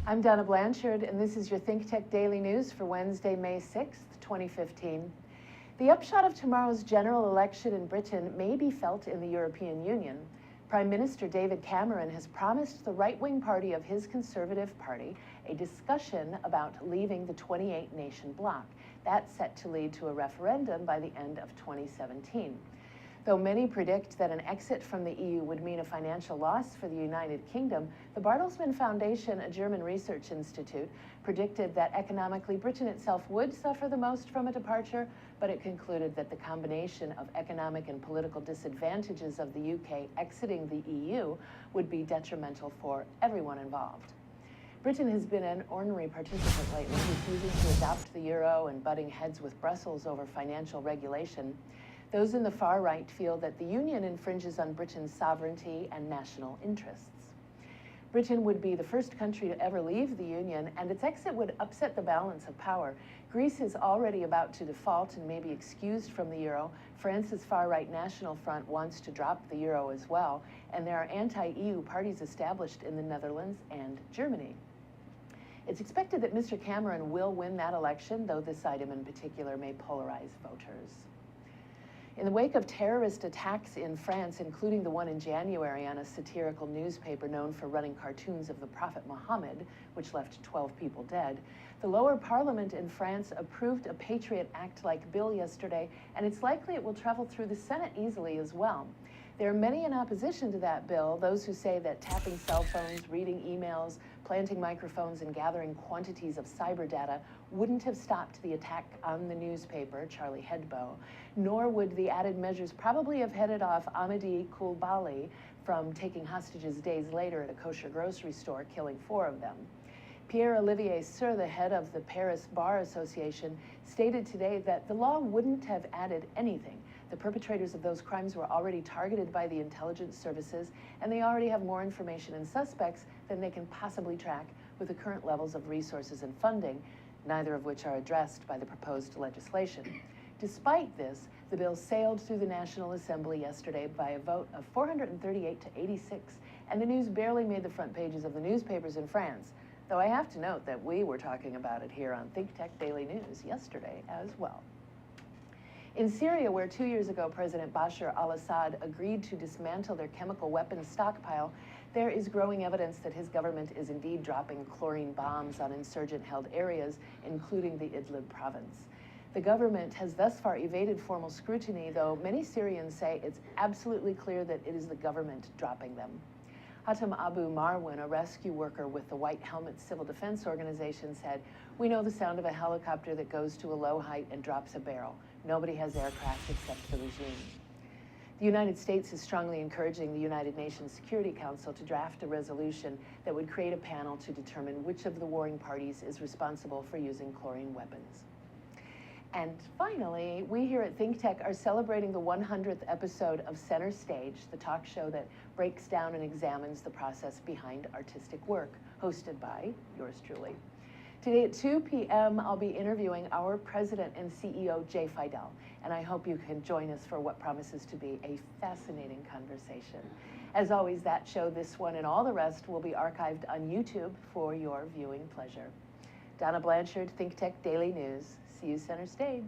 I'm Donna Blanchard, and this is your ThinkTech Daily News for Wednesday, May 6th, 2015. The upshot of tomorrow's general election in Britain may be felt in the European Union. Prime Minister David Cameron has promised the right-wing party of his Conservative Party a discussion about leaving the 28-nation bloc. That's set to lead to a referendum by the end of 2017. Though many predict that an exit from the EU would mean a financial loss for the United Kingdom, the Bertelsmann Foundation, a German research institute, predicted that economically Britain itself would suffer the most from a departure, but it concluded that the combination of economic and political disadvantages of the UK exiting the EU would be detrimental for everyone involved. Britain has been an ornery participant lately, refusing to adopt the euro and butting heads with Brussels over financial regulation. Those in the far right feel that the Union infringes on Britain's sovereignty and national interests. Britain would be the first country to ever leave the Union, and its exit would upset the balance of power. Greece is already about to default and may be excused from the euro. France's far-right National Front wants to drop the euro as well, and there are anti-EU parties established in the Netherlands and Germany. It's expected that Mr. Cameron will win that election, though this item in particular may polarize voters. In the wake of terrorist attacks in France, including the one in January on a satirical newspaper known for running cartoons of the Prophet Muhammad, which left 12 people dead, the lower parliament in France approved a Patriot Act-like bill yesterday, and it's likely it will travel through the Senate easily as well. There are many in opposition to that bill, those who say that tapping cell phones, reading emails, planting microphones, and gathering quantities of cyber data wouldn't have stopped the attack on the newspaper, Charlie Hebdo, nor would the added measures probably have headed off Amadi Coulibaly from taking hostages days later at a kosher grocery store, killing 4 of them. Pierre-Olivier Sur, the head of the Paris Bar Association, stated today that the law wouldn't have added anything. The perpetrators of those crimes were already targeted by the intelligence services, and they already have more information and suspects than they can possibly track with the current levels of resources and funding, neither of which are addressed by the proposed legislation. Despite this, the bill sailed through the National Assembly yesterday by a vote of 438 to 86, and the news barely made the front pages of the newspapers in France, though I have to note that we were talking about it here on ThinkTech Daily News yesterday as well. In Syria, where 2 years ago President Bashar al-Assad agreed to dismantle their chemical weapons stockpile, there is growing evidence that his government is indeed dropping chlorine bombs on insurgent-held areas, including the Idlib province. The government has thus far evaded formal scrutiny, though many Syrians say it's absolutely clear that it is the government dropping them. Hatem Abu Marwan, a rescue worker with the White Helmet Civil Defense Organization, said, "We know the sound of a helicopter that goes to a low height and drops a barrel. Nobody has aircraft except the regime." The United States is strongly encouraging the United Nations Security Council to draft a resolution that would create a panel to determine which of the warring parties is responsible for using chlorine weapons. And finally, we here at ThinkTech are celebrating the 100th episode of Center Stage, the talk show that breaks down and examines the process behind artistic work, hosted by yours truly. Today at 2 p.m., I'll be interviewing our president and CEO, Jay Fidel, and I hope you can join us for what promises to be a fascinating conversation. As always, that show, this one, and all the rest will be archived on YouTube for your viewing pleasure. Donna Blanchard, ThinkTech Daily News. See you center stage.